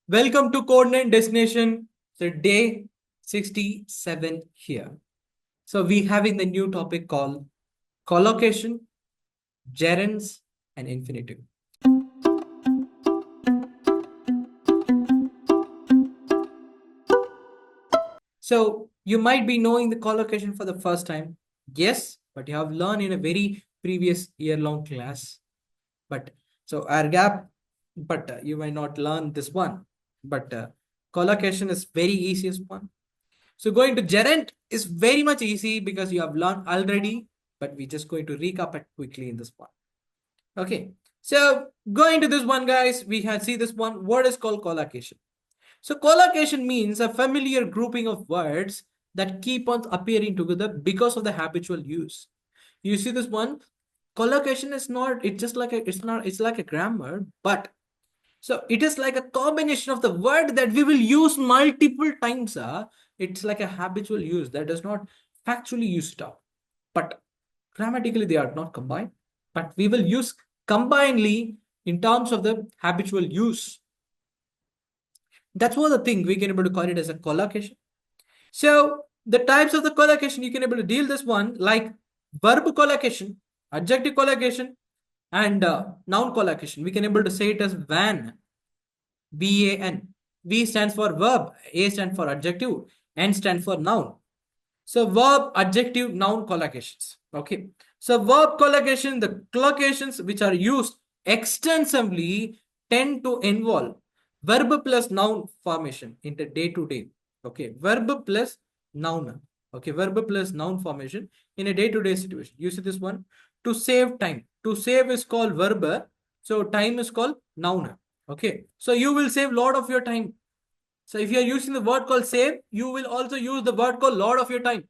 Welcome to Coordinate Destination. So day 67 here. So we having the new topic called collocation, gerunds, and infinitive. So you might be knowing the collocation for the first time. Yes, but you have learned in a very previous year-long class. But so our gap, but you might not learn this one. But collocation is very easiest one. So going to gerund is very much easy because you have learned already, but we're just going to recap it quickly in this one. Okay. So going to this one, guys, we have see this one. What is called collocation? So collocation means a familiar grouping of words that keep on appearing together because of the habitual use. You see this one? Collocation is not, it's just like a, it's not, it's like a grammar, but so it is like a combination of the word that we will use multiple times. It's like a habitual use that does not factually use it up. But grammatically, they are not combined. But we will use combinedly in terms of the habitual use. That's what the thing we can able to call it as a collocation. So the types of the collocation you can able to deal this one like verb collocation, adjective collocation, and noun collocation. We can able to say it as van. VAN. V stands for verb, A stands for adjective, N stands for noun. So verb, adjective, noun collocations. Okay. So verb collocation, the collocations which are used extensively tend to involve verb plus noun formation in the day to day. Okay. Verb plus noun. Okay. Verb plus noun formation in a day to day situation. You see this one? To save time. To save is called verb. So time is called noun. Okay. So you will save lot of your time. So if you are using the word called save, you will also use the word called lot of your time.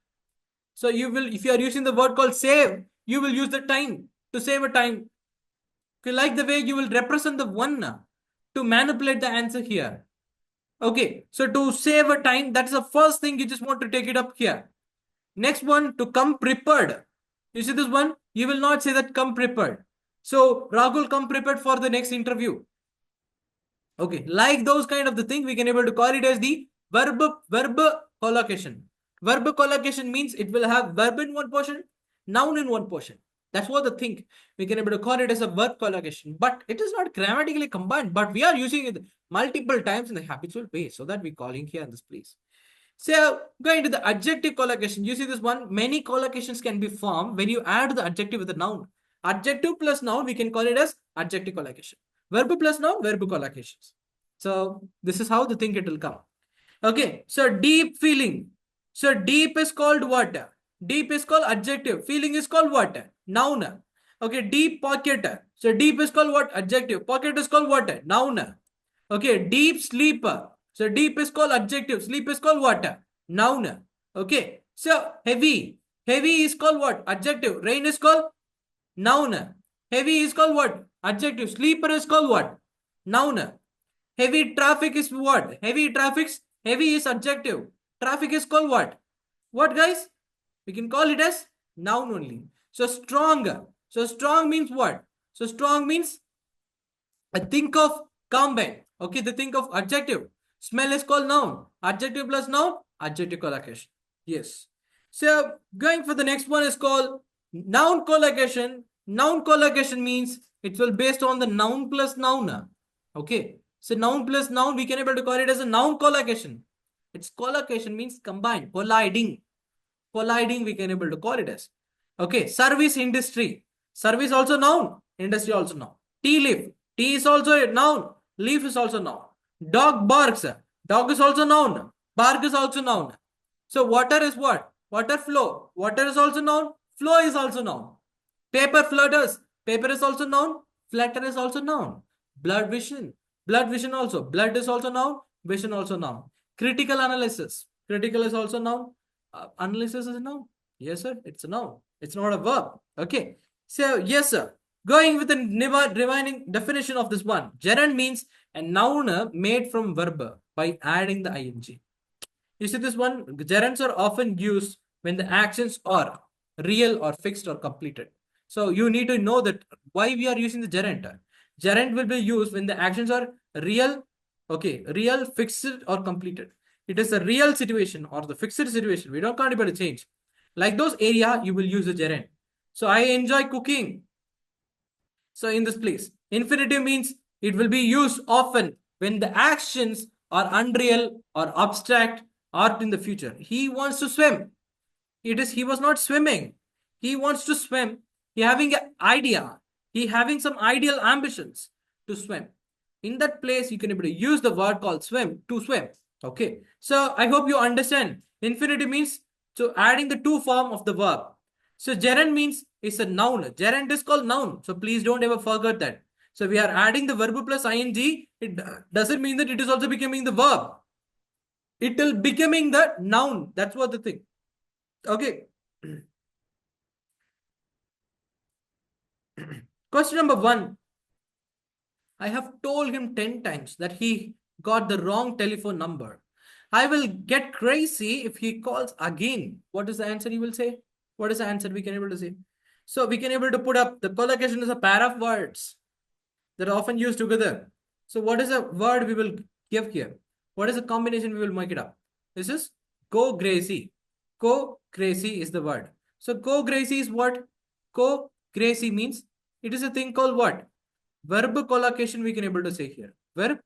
So you will, if you are using the word called save, you will use the time to save a time. Okay, like the way you will represent the one to manipulate the answer here. Okay, so to save a time, that's the first thing you just want to take it up here. Next one, to come prepared. You see this one? You will not say that come prepared. So Rahul come prepared for the next interview. Okay, like those kind of the thing, we can able to call it as the verb collocation. Verb collocation means it will have verb in one portion, noun in one portion. That's what the thing we can able to call it as a verb collocation. But it is not grammatically combined, but we are using it multiple times in the habitual way. So that we're calling here in this place. So going to the adjective collocation, you see this one, many collocations can be formed when you add the adjective with the noun. Adjective plus noun, we can call it as adjective collocation. Verb plus noun, verb collocations. So this is how the thing it will come. Okay, so deep feeling. So deep is called what? Deep is called adjective. Feeling is called what? Noun. Okay, deep pocket. So deep is called what? Adjective. Pocket is called what? Noun. Okay, deep sleeper. So deep is called adjective. Sleep is called what? Noun. Okay. So heavy. Heavy is called what? Adjective. Rain is called noun. Heavy is called what? Adjective. Sleeper is called what? Noun. Heavy traffic is what? Heavy is adjective. Traffic is called what? What, guys? We can call it as noun only. So strong. So strong means what? So strong means I think of combine. Okay, the think of adjective. Smell is called noun. Adjective plus noun, adjective collocation. Yes. So going for the next one is called noun collocation. Noun collocation means it will based on the noun plus noun. Okay. So noun plus noun, we can able to call it as a noun collocation. Its collocation means combined, colliding. Colliding, we can able to call it as. Okay. Service industry. Service also noun. Industry also noun. Tea leaf. Tea is also a noun. Leaf is also noun. Dog barks. Dog is also noun. Bark is also noun. So water is what? Water flow. Water is also noun. Flow is also noun. Paper flutters. Paper is also noun. Flutter is also noun. Blood vision. Blood vision also. Blood is also noun. Vision also noun. Critical analysis. Critical is also noun. Analysis is a noun. Yes, sir. It's a noun. It's not a verb. Okay. So, yes, sir. Going with the remaining definition of this one. Gerund means a noun made from verb by adding the ing. You see this one? Gerunds are often used when the actions are real or fixed or completed. So you need to know that why we are using the gerund. Gerund will be used when the actions are real Okay, real, fixed, or completed. It is a real situation or the fixed situation. We don't can't able to change. Like those area, you will use a gerund. So I enjoy cooking. So in this place, infinitive means it will be used often when the actions are unreal or abstract or in the future. He wants to swim. It is he was not swimming. He wants to swim. He having an idea. He having some ideal ambitions to swim. In that place, you can able to use the word called swim to swim. Okay. So I hope you understand. Infinitive means so adding the two form of the verb. So gerund means it's a noun. Gerund is called noun. So please don't ever forget that. So we are adding the verb plus ing. It doesn't mean that it is also becoming the verb. It will becoming the noun. That's what the thing. Okay. Question number 1. I have told him 10 times that he got the wrong telephone number. I will get crazy if he calls again. What is the answer you will say? What is the answer we can able to say? So we can able to put up the collocation is a pair of words that are often used together. So what is a word we will give here? What is a combination we will make it up? This is go crazy. Go crazy is the word. So go crazy is what? Go crazy means it is a thing called what? Verb collocation we can able to say here. Verb.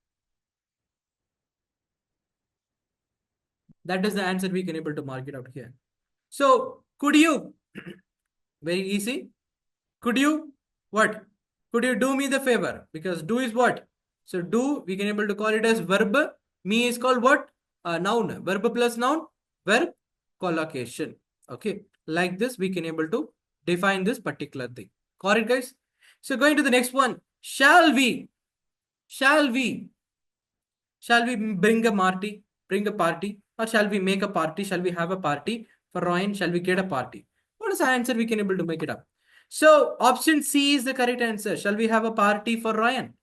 That is the answer we can able to mark it out here. So could you, very easy. Could you, what? Could you do me the favor? Because do is what? So do, we can able to call it as verb. Me is called what? Noun. Verb plus noun. Verb collocation. Okay. Like this, we can able to define this particular thing. Got it, guys? So going to the next one. Shall we? Shall we? Shall we bring a party? Bring a party? Or shall we make a party? Shall we have a party for Ryan? Shall we get a party? What is the answer we can able to make it up? So option C is the correct answer. Shall we have a party for Ryan?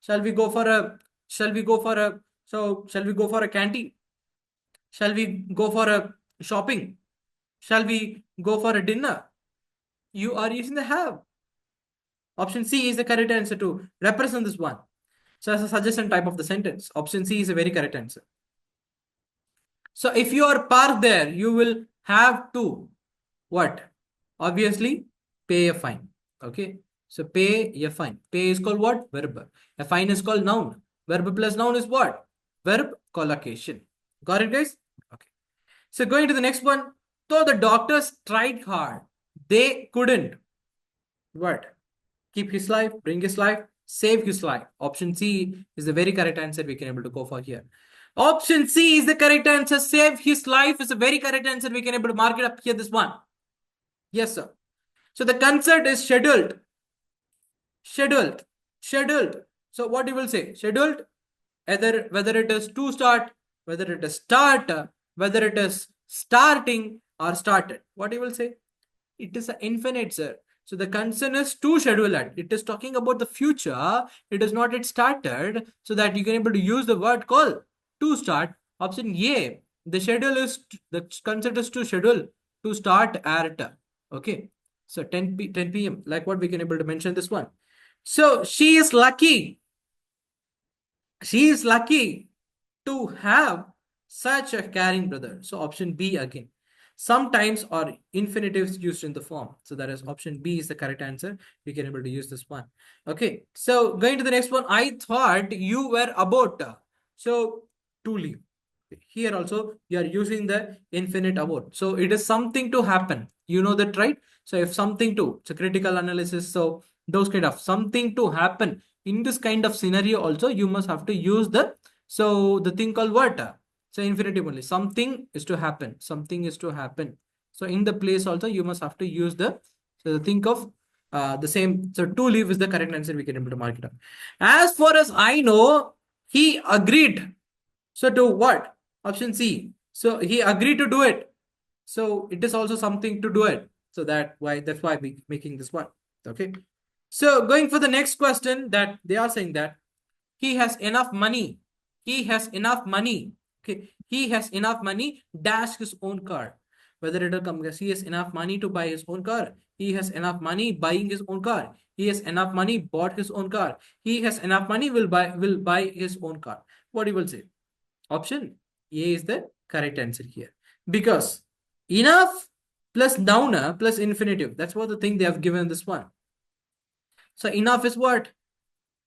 Shall we go for a shall we go for a shall we go for a canteen? Shall we go for a shopping? Shall we go for a dinner? You are using the have. Option C is the correct answer to represent this one. So as a suggestion type of the sentence, option C is a very correct answer. So if you are parked there, you will have to what? Obviously, pay a fine. Okay. So pay a fine. Pay is called what? Verb. A fine is called noun. Verb plus noun is what? Verb collocation. Got it, guys? Okay. So going to the next one. So the doctors tried hard. They couldn't. What? Keep his life, bring his life, save his life. Option C is the very correct answer we can able to go for here. Option C is the correct answer. Save his life is a very correct answer. We can able to mark it up here, this one. Yes, sir. So the concert is scheduled. Scheduled. Scheduled. So what you will say? Scheduled. Whether it is to start, whether it is start, whether it is starting or started. What you will say? It is an infinite, sir. So the concern is to schedule it. It is talking about the future. It is not yet started. So that you can able to use the word call to start. Option A. The schedule is the concern is to schedule to start at. Okay. So 10 p.m. Like what we can able to mention this one. So she is lucky. She is lucky to have such a caring brother. So option B again. Sometimes or infinitives used in the form. So that is option B is the correct answer. We can able to use this one. Okay. So going to the next one. I thought you were about. So to leave. Here also you are using the infinite about. So it is something to happen. You know that, right? So if something to, it's a critical analysis. So those kind of something to happen in this kind of scenario also you must have to use the, so the thing called what? So infinitive only. Something is to happen. Something is to happen. So in the place also you must have to use the, so think of the same. So to leave is the correct answer. We can able to mark it up. As far as I know, he agreed. So to what? Option C. So he agreed to do it. So it is also something to do it. So that's why we making this one. Okay. So going for the next question, that they are saying that he has enough money. He has enough money. Okay. He has enough money dash his own car. Whether it will come, he has enough money to buy his own car. He has enough money buying his own car. He has enough money bought his own car. He has enough money will buy his own car. What you will say? Option A is the correct answer here. Because enough plus noun plus infinitive. That's what the thing they have given this one. So enough is what?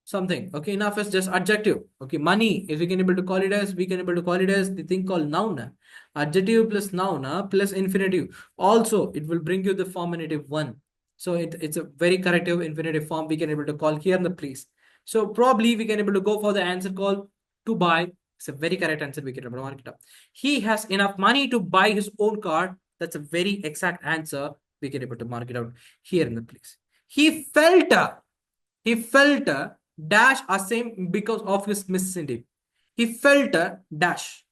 Something. Okay, enough is just adjective. Okay, money, if we can able to call it as, we can able to call it as the thing called noun. Adjective plus noun plus infinitive. Also, it will bring you the formative one. So it's a very corrective infinitive form we can able to call here in the place. So probably we can able to go for the answer called to buy. It's a very correct answer we can able to mark it up. He has enough money to buy his own car. That's a very exact answer we can able to mark it out here in the place. He felt dash ashamed because of his misdeed. He felt dash.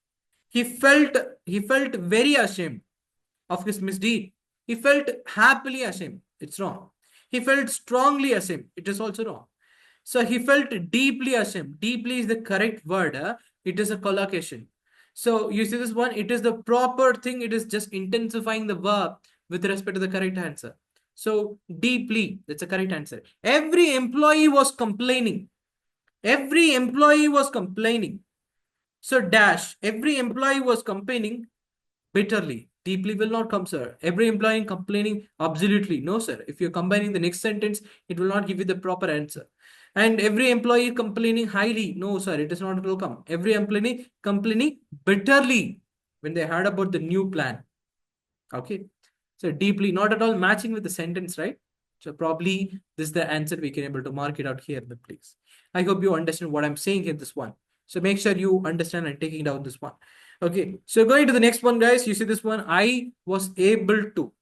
He felt very ashamed of his misdeed. He felt happily ashamed. It's wrong. He felt strongly ashamed. It is also wrong. So he felt deeply ashamed. Deeply is the correct word. It is a collocation. So you see this one, it is the proper thing. It is just intensifying the verb with respect to the correct answer. So deeply, that's a correct answer. Every employee was complaining. Every employee was complaining. So dash, every employee was complaining bitterly. Deeply will not come, sir. Every employee complaining, absolutely no, sir. If you're combining the next sentence, it will not give you the proper answer. And every employee complaining highly, no, sir, it is not will come. Every employee complaining bitterly when they heard about the new plan. Okay, so deeply, not at all matching with the sentence, right? So probably this is the answer we can able to mark it out here in the place. I hope you understand what I'm saying in this one. So make sure you understand and taking down this one. Okay, so going to the next one, guys. You see this one. I was able to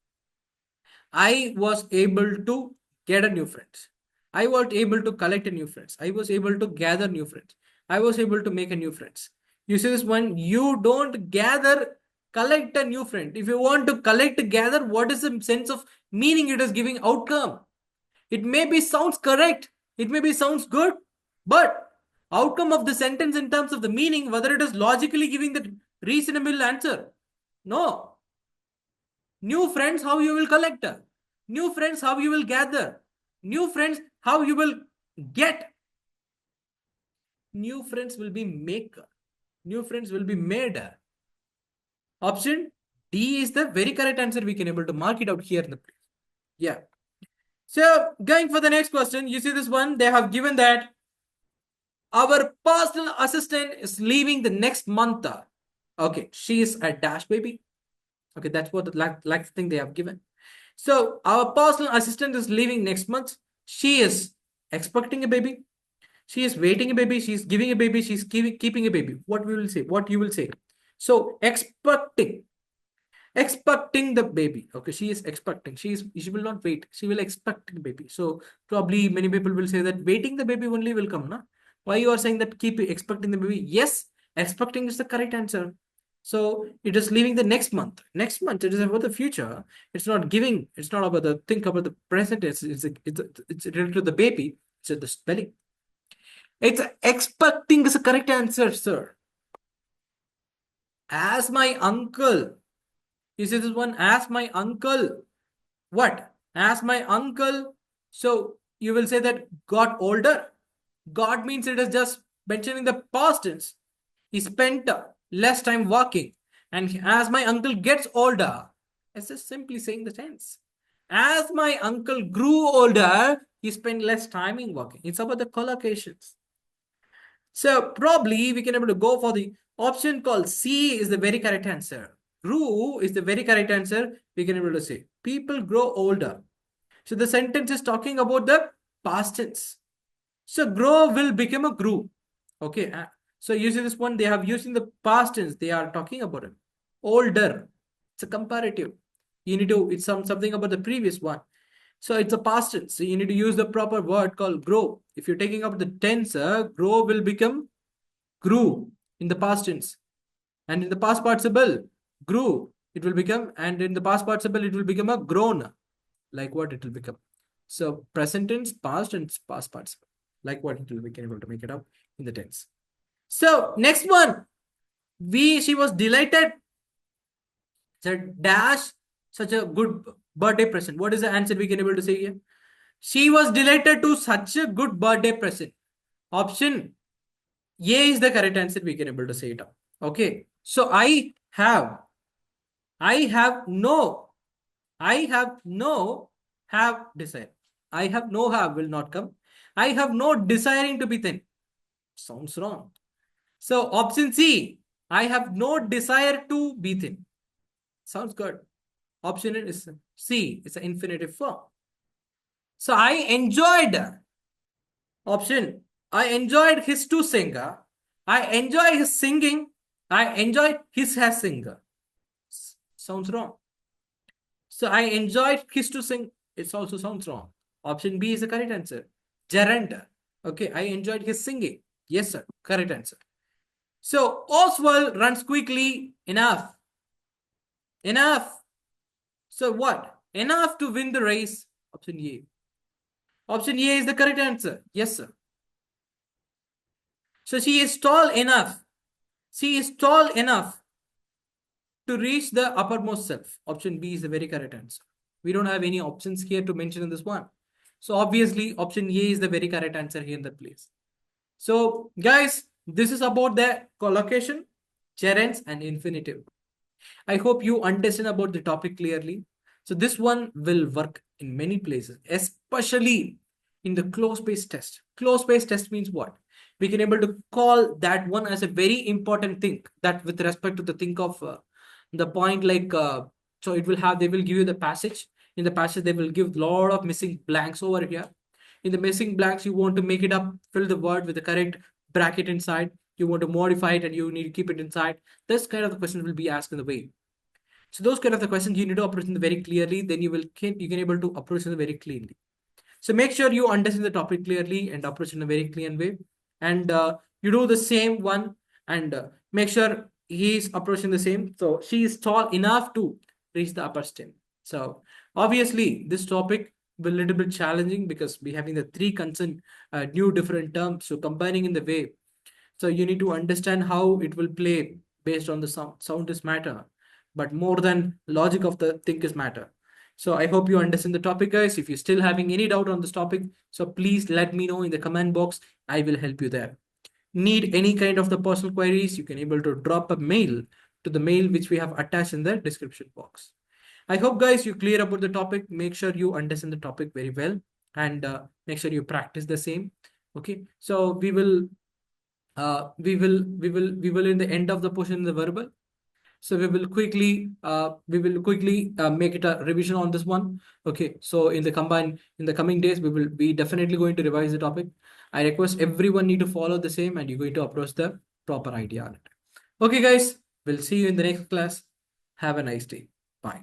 get a new friends. I was able to collect a new friends. I was able to gather new friends. I was able to make a new friends. You see this one. You don't gather, collect a new friend. If you want to collect, gather, what is the sense of meaning it is giving outcome? It may be sounds correct. It may be sounds good, but outcome of the sentence in terms of the meaning, whether it is logically giving the reasonable answer. No. New friends, how you will collect. New friends, how you will gather. New friends, how you will get. New friends will be make. New friends will be made. Option D is the very correct answer. We can able to mark it out here in the place. Yeah. So going for the next question, you see this one. They have given that our personal assistant is leaving the next month. Okay, she is a dash baby. Okay, that's what the like thing they have given. So our personal assistant is leaving next month. She is expecting a baby. She is waiting a baby. She's giving a baby. She's keeping a baby. What we will say? What you will say? So expecting the baby. Okay, she is expecting. She will not wait. She will expect the baby. So probably many people will say that waiting the baby only will come. Na? Why you are saying that keep expecting the baby? Yes, expecting is the correct answer. So it is leaving the next month. Next month, it is about the future. It's not giving. It's not about the think about the present. It's related to the baby. It's the spelling. It's expecting is the correct answer, sir. As my uncle. You see this one? As my uncle. What? As my uncle. So you will say that got older. God means it is just mentioning the past tense. He spent less time walking. And as my uncle gets older, it's just simply saying the tense. As my uncle grew older, he spent less time in walking. It's about the collocations. So probably we can able to go for the option called C is the very correct answer. Grew is the very correct answer. We can able to say people grow older. So the sentence is talking about the past tense. So grow will become a grew. Okay. So using this one, they have using the past tense. They are talking about it. Older. It's a comparative. You need to, it's something about the previous one. So it's a past tense. So you need to use the proper word called grow. If you're taking up the tense, grow will become grew in the past tense. And in the past participle, grew, it will become, and in the past participle, it will become a grown. Like what it will become. So present tense, past and past participle. Like what it will be able to make it up in the tense. So next one, she was delighted. Said dash such a good birthday present. What is the answer we can able to say here? She was delighted to such a good birthday present. Option A is the correct answer. We can able to say it up. Okay. So I have no, I have no have desire. I have no have will not come. I have no desiring to be thin. Sounds wrong. So option C, I have no desire to be thin. Sounds good. Option is C, it's an infinitive form. So I enjoyed option. I enjoyed his to singer. I enjoy his singing. I enjoy his has singer. Sounds wrong. So I enjoyed his to sing. It also sounds wrong. Option B is the correct answer. Gerund. Okay, I enjoyed his singing. Yes, sir. Correct answer. So Oswald runs quickly enough. Enough. So what? Enough to win the race. Option A. Option A is the correct answer. Yes, sir. So she is tall enough. She is tall enough to reach the uppermost self. Option B is the very correct answer. We don't have any options here to mention in this one. So obviously, option A is the very correct answer here in that place. So guys, this is about the collocation, gerunds, and infinitive. I hope you understand about the topic clearly. So this one will work in many places, especially in the close-based test. Close-based test means what? We can able to call that one as a very important thing that with respect to the think of the point like so it will have they will give you the passage. In the passage they will give lot of missing blanks over here. In the missing blanks you want to make it up, fill the word with the correct bracket inside. You want to modify it and you need to keep it inside. This kind of the question will be asked in the way. So those kind of the questions you need to approach them very clearly. Then you can able to approach them very cleanly. So make sure you understand the topic clearly and approach in a very clean way. And you do the same one and make sure he is approaching the same. So she is tall enough to reach the upper stem. So obviously this topic will be a little bit challenging because we having the three concern new different terms. So combining in the way. So you need to understand how it will play based on the sound. Sound is matter, but more than logic of the thing is matter. So I hope you understand the topic, guys. If you're still having any doubt on this topic, so please let me know in the comment box. I will help you there. Need any kind of the personal queries, you can able to drop a mail to the mail which we have attached in the description box. I hope guys you clear about the topic. Make sure you understand the topic very well and make sure you practice the same. Okay, so we will in the end of the portion in the verbal. So we will quickly make it a revision on this one. Okay, so in the coming days we will be definitely going to revise the topic. I request everyone need to follow the same and you're going to approach the proper idea on it. Okay guys, we'll see you in the next class. Have a nice day. Bye.